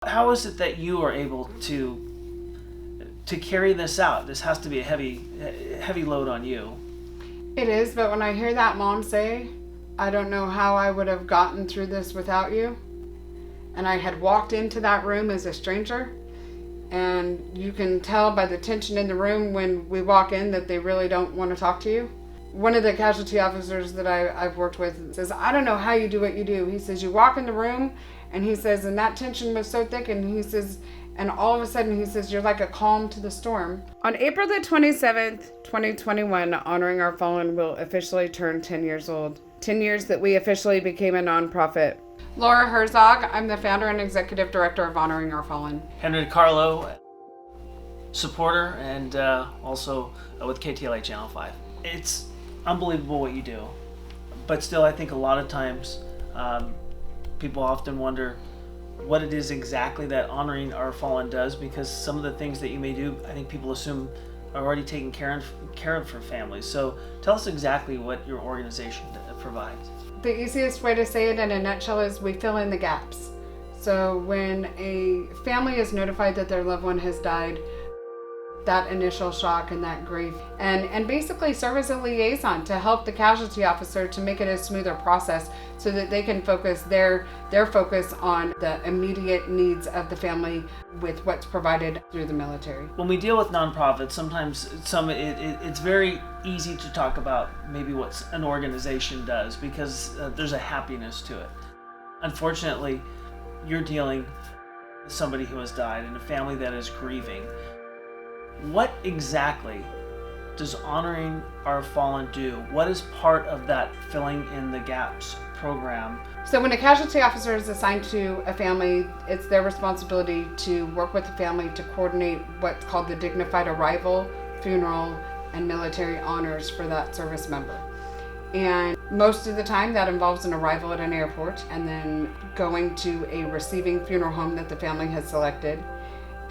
How is it that you are able to carry this out? This has to be a heavy load on you. It is, but when I hear that mom say, I don't know how I would have gotten through this without you, and I had walked into that room as a stranger, and you can tell by the tension in the room when we walk in that they really don't want to talk to you. One of the casualty officers that I've worked with says, I don't know how you do what you do. He says, you walk in the room, and he says, and that tension was so thick, and he says, and all of a sudden, he says, you're like a calm to the storm. On April the 27th, 2021, Honoring Our Fallen will officially turn 10 years old. 10 years that we officially became a nonprofit. Laura Herzog, I'm the founder and executive director of Honoring Our Fallen. Henry DiCarlo, supporter, and also with KTLA Channel 5. It's unbelievable what you do, but still I think a lot of times people often wonder what it is exactly that Honoring Our Fallen does, because some of the things that you may do, I think people assume are already taken care of for families. So tell us exactly what your organization provides. The easiest way to say it in a nutshell is we fill in the gaps. So when a family is notified that their loved one has died, that initial shock and that grief, and basically serve as a liaison to help the casualty officer to make it a smoother process so that they can focus their focus on the immediate needs of the family with what's provided through the military. When we deal with nonprofits, sometimes it's very easy to talk about maybe what an organization does because there's a happiness to it. Unfortunately, you're dealing with somebody who has died and a family that is grieving. What exactly does Honoring Our Fallen do? What is part of that filling in the gaps program? So when a casualty officer is assigned to a family, it's their responsibility to work with the family to coordinate what's called the dignified arrival, funeral, and military honors for that service member. And most of the time that involves an arrival at an airport and then going to a receiving funeral home that the family has selected,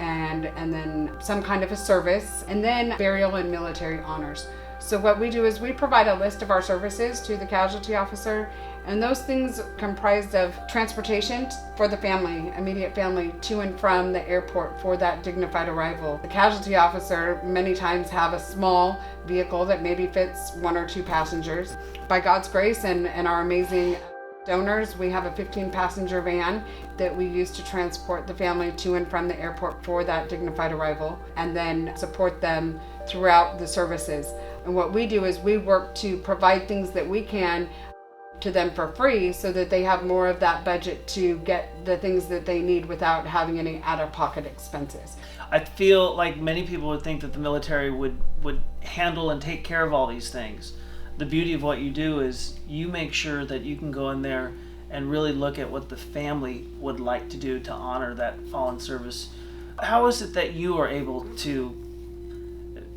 and then some kind of a service, and then burial and military honors. So what we do is we provide a list of our services to the casualty officer, and those things comprised of transportation for the family, immediate family, to and from the airport for that dignified arrival. The casualty officer many times have a small vehicle that maybe fits 1 or 2 passengers. By God's grace and our amazing donors, we have a 15-passenger van that we use to transport the family to and from the airport for that dignified arrival, and then support them throughout the services. And what we do is we work to provide things that we can to them for free so that they have more of that budget to get the things that they need without having any out-of-pocket expenses. I feel like many people would think that the military would handle and take care of all these things. The beauty of what you do is you make sure that you can go in there and really look at what the family would like to do to honor that fallen service. How is it that you are able to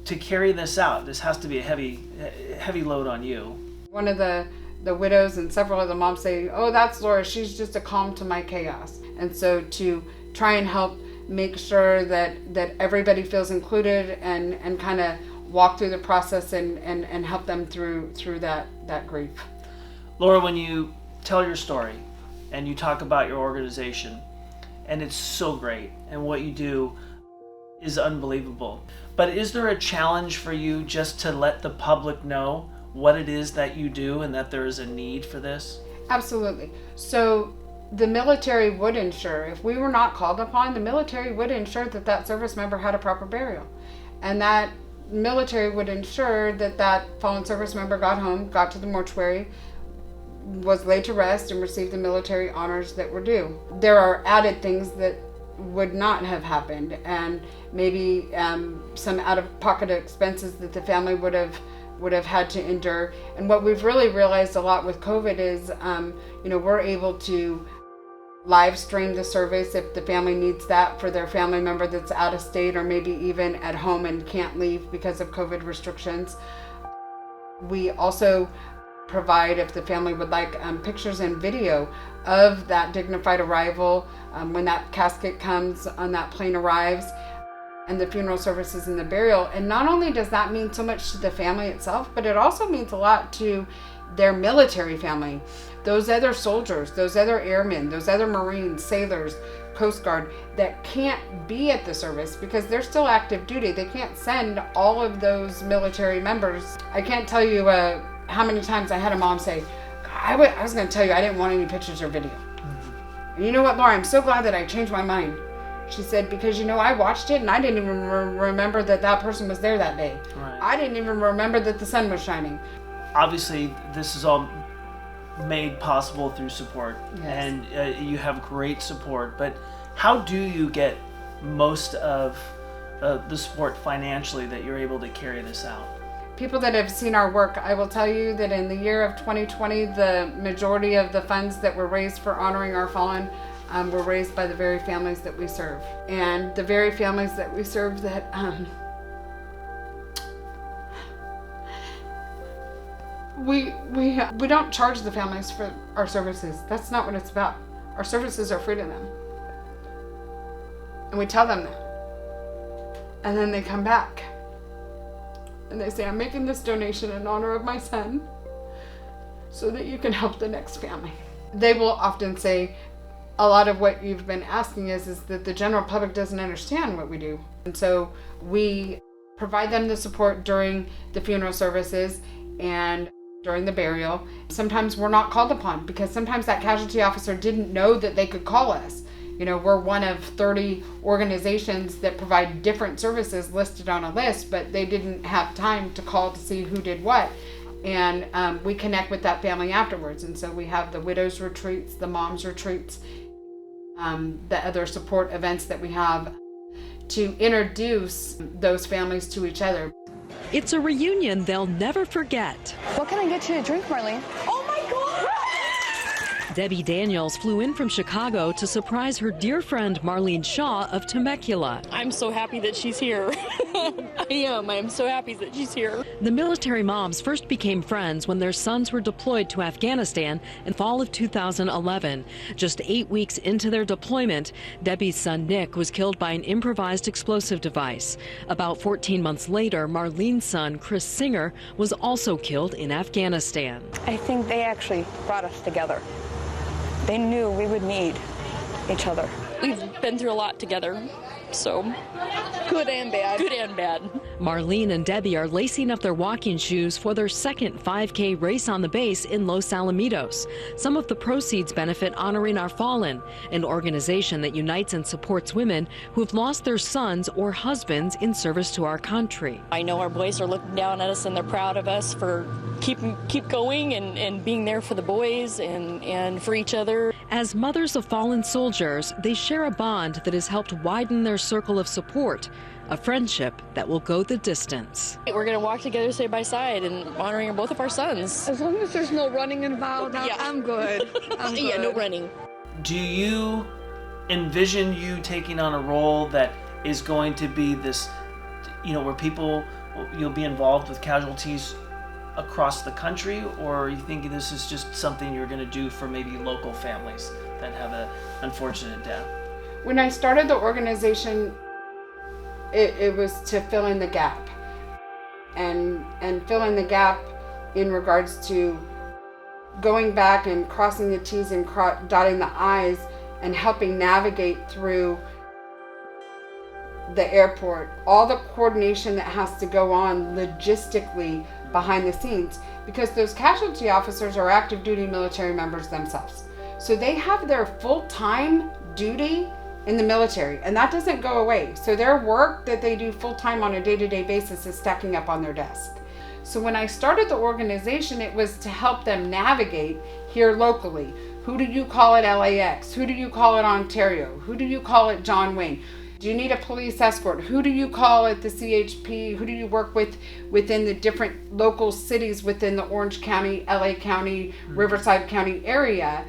carry this out? This has to be a heavy load on you. One of the widows and several of the moms say, oh, that's Laura, she's just a calm to my chaos. And so to try and help make sure that everybody feels included and kind of walk through the process and help them through that grief. Laura, when you tell your story and you talk about your organization, and it's so great, and what you do is unbelievable, but is there a challenge for you just to let the public know what it is that you do and that there is a need for this? Absolutely. So the military would ensure, if we were not called upon, the military would ensure that service member had a proper burial. And that military would ensure that fallen service member got home, got to the mortuary, was laid to rest, and received the military honors that were due. There are added things that would not have happened, and maybe some out-of-pocket expenses that the family would have had to endure. And what we've really realized a lot with COVID is, we're able to live stream the service if the family needs that for their family member that's out of state or maybe even at home and can't leave because of COVID restrictions. We also provide, if the family would like, pictures and video of that dignified arrival, when that casket comes, on that plane arrives, and the funeral services and the burial. And not only does that mean so much to the family itself, but it also means a lot to their military family, those other soldiers, those other airmen, those other Marines, sailors Coast Guard that can't be at the service because they're still active duty. They can't send all of those military members. I can't tell you how many times I had a mom say, I was going to tell you I didn't want any pictures or video. And you know what, Laura, I'm so glad that I changed my mind. She said, because I watched it and I didn't even remember that person was there that day. Right. I didn't even remember that the sun was shining. Obviously, this is all made possible through support, Yes. and you have great support. But how do you get most of the support financially that you're able to carry this out? People that have seen our work, I will tell you that in the year of 2020, the majority of the funds that were raised for honoring our fallen were raised by the very families that we serve. And the very families that we serve that we don't charge the families for our services. That's not what it's about. Our services are free to them. And we tell them that. And then they come back. And they say, I'm making this donation in honor of my son so that you can help the next family. They will often say, a lot of what you've been asking is that the general public doesn't understand what we do. And so we provide them the support during the funeral services and during the burial. Sometimes we're not called upon because sometimes that casualty officer didn't know that they could call us. We're one of 30 organizations that provide different services listed on a list, but they didn't have time to call to see who did what. And we connect with that family afterwards. And so we have the widows retreats, the moms retreats, the other support events that we have to introduce those families to each other. It's a reunion they'll never forget. What can I get you to drink, Marlene? Oh my God! Debbie Daniels flew in from Chicago to surprise her dear friend Marlene Shaw of Temecula. I'm so happy that she's here. I am. I am so happy that she's here. The military moms first became friends when their sons were deployed to Afghanistan in fall of 2011. Just 8 weeks into their deployment, Debbie's son Nick was killed by an improvised explosive device. About 14 months later, Marlene's son Chris Singer was also killed in Afghanistan. I think they actually brought us together. They knew we would need each other. We've been through a lot together, so Good and bad. good and bad. Marlene and Debbie are lacing up their walking shoes for their second 5K race on the base in Los Alamitos. Some of the proceeds benefit Honoring Our Fallen, an organization that unites and supports women who have lost their sons or husbands in service to our country. I know our boys are looking down at us and they're proud of us for keep going and being there for the boys and for each other. As mothers of fallen soldiers, they share a bond that has helped widen their circle of support, a friendship that will go the distance. We're going to walk together side by side and honoring both of our sons. As long as there's no running involved, Yeah. I'm good. I'm good. Yeah, no running. Do you envision you taking on a role that is going to be this, where you'll be involved with casualties across the country, or are you thinking this is just something you're going to do for maybe local families that have an unfortunate death? When I started the organization, it was to fill in the gap and fill in the gap in regards to going back and crossing the T's and dotting the I's and helping navigate through the airport, all the coordination that has to go on logistically behind the scenes, because those casualty officers are active duty military members themselves. So they have their full-time duty in the military, and that doesn't go away. So their work that they do full-time on a day-to-day basis is stacking up on their desk. So when I started the organization, it was to help them navigate here locally. Who do you call at LAX? Who do you call at Ontario? Who do you call at John Wayne? Do you need a police escort? Who do you call at the CHP? Who do you work with within the different local cities within the Orange County, LA County, Riverside County area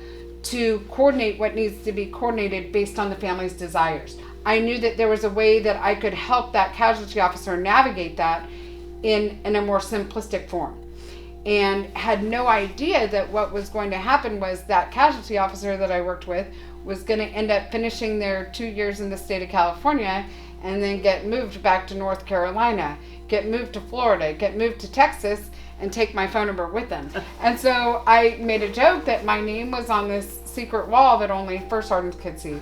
to coordinate what needs to be coordinated based on the family's desires? I knew that there was a way that I could help that casualty officer navigate that in a more simplistic form, and had no idea that what was going to happen was that casualty officer that I worked with was going to end up finishing their 2 years in the state of California and then get moved back to North Carolina, get moved to Florida, get moved to Texas, and take my phone number with them. And so I made a joke that my name was on this secret wall that only first sergeants could see.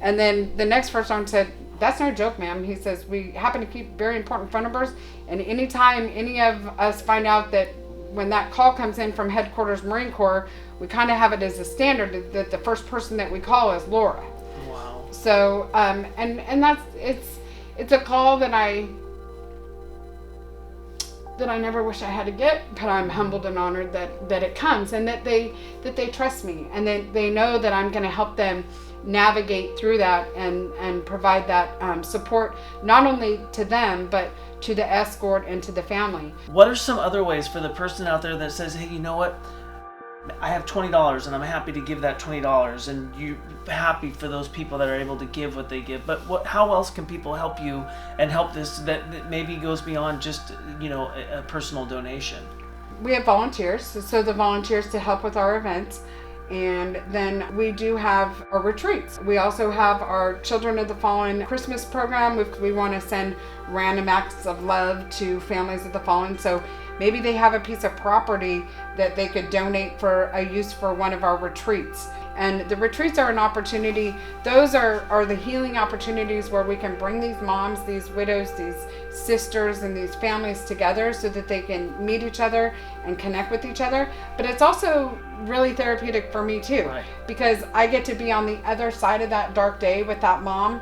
And then the next person said, "That's no joke, ma'am." He says, "We happen to keep very important phone numbers, and anytime any of us find out that when that call comes in from headquarters Marine Corps, we kind of have it as a standard that the first person that we call is Laura." Wow. So, and that's, it's a call that I never wish I had to get, but I'm humbled and honored that it comes, and that they trust me, and that they know that I'm going to help them navigate through that and provide that support, not only to them, but to the escort and to the family. What are some other ways for the person out there that says, hey, you know what? I have $20 and I'm happy to give that $20, and you're happy for those people that are able to give what they give. But how else can people help you and help this that maybe goes beyond just, a personal donation? We have volunteers, so the volunteers to help with our events. And then we do have our retreats. We also have our Children of the Fallen Christmas program. We want to send random acts of love to families of the fallen. So maybe they have a piece of property that they could donate for a use for one of our retreats. And the retreats are an opportunity. Those are the healing opportunities where we can bring these moms, these widows, these sisters, and these families together so that they can meet each other and connect with each other. But it's also really therapeutic for me too, right, because I get to be on the other side of that dark day with that mom,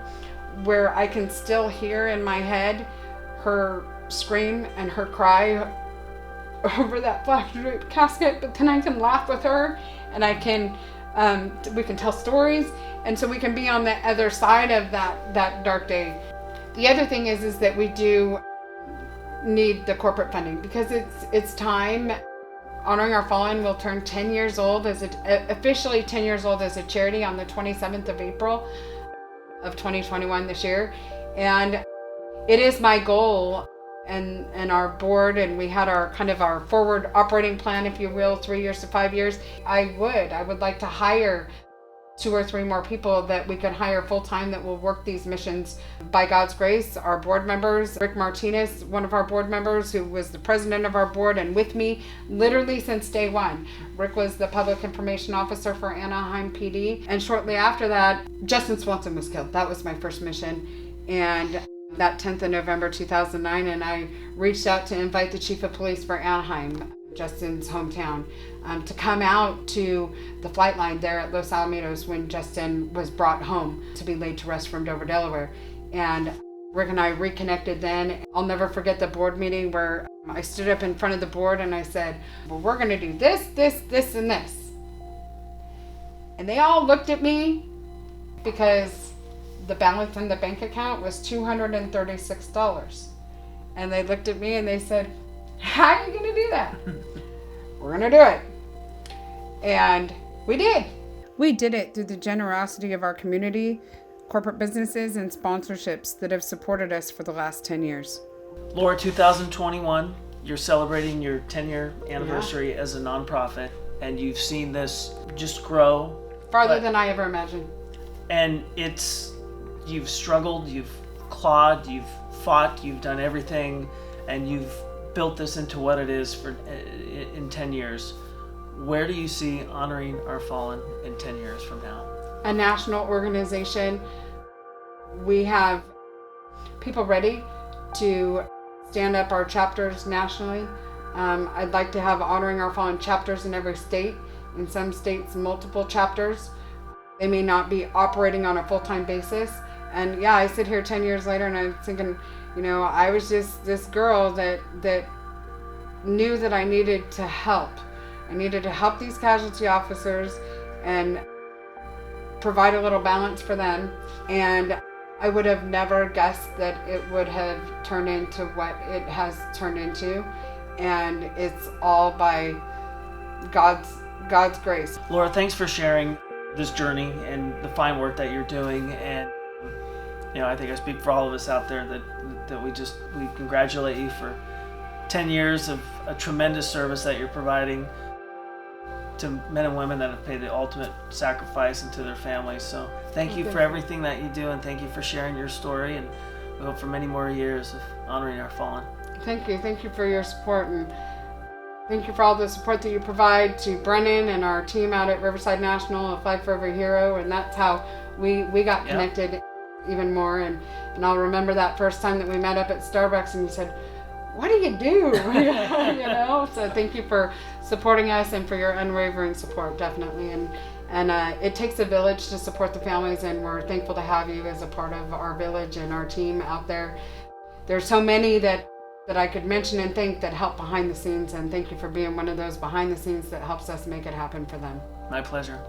where I can still hear in my head her scream and her cry over that black draped casket, but then I can laugh with her, and I can we can tell stories, and so we can be on the other side of that dark day. The other thing is that we do need the corporate funding, because it's time. Honoring Our Fallen will turn 10 years old officially 10 years old as a charity on the 27th of April of 2021 this year, and it is my goal. And our board, and we had our forward operating plan, if you will, 3 years to 5 years. I would like to hire 2 or 3 more people that we can hire full time that will work these missions. By God's grace, our board members, Rick Martinez, one of our board members, who was the president of our board and with me literally since day one. Rick was the public information officer for Anaheim PD, and shortly after that, Justin Swanson was killed. That was my first mission, and that 10th of November 2009, and I reached out to invite the chief of police for Anaheim, Justin's hometown, to come out to the flight line there at Los Alamitos when Justin was brought home to be laid to rest from Dover, Delaware. And Rick and I reconnected then. I'll never forget the board meeting where I stood up in front of the board and I said, well, we're going to do this, this, this, and this. And they all looked at me, because the balance in the bank account was $236. And they looked at me and they said, how are you going to do that? We're going to do it. And we did. We did it through the generosity of our community, corporate businesses, and sponsorships that have supported us for the last 10 years. Laura, 2021, you're celebrating your 10-year anniversary as a nonprofit, and you've seen this just grow. Farther than I ever imagined. And you've struggled, you've clawed, you've fought, you've done everything, and you've built this into what it is in 10 years. Where do you see Honoring Our Fallen in 10 years from now? A national organization. We have people ready to stand up our chapters nationally. I'd like to have Honoring Our Fallen chapters in every state. In some states, multiple chapters. They may not be operating on a full-time basis. And yeah, I sit here 10 years later and I'm thinking, I was just this girl that knew that I needed to help. I needed to help these casualty officers and provide a little balance for them. And I would have never guessed that it would have turned into what it has turned into. And it's all by God's grace. Laura, thanks for sharing this journey and the fine work that you're doing. And I think I speak for all of us out there that we congratulate you for 10 years of a tremendous service that you're providing to men and women that have paid the ultimate sacrifice and to their families. So thank you for everything that you do, and thank you for sharing your story, and we hope for many more years of Honoring Our Fallen. Thank you for your support, and thank you for all the support that you provide to Brennan and our team out at Riverside National, A Flag for Every Hero, and that's how we got connected even more. And I'll remember that first time that we met up at Starbucks, and you said, what do you do? You know, so thank you for supporting us and for your unwavering support, definitely. And it takes a village to support the families, and we're thankful to have you as a part of our village and our team out there. There's so many that I could mention and thank that help behind the scenes, and thank you for being one of those behind the scenes that helps us make it happen for them. My pleasure.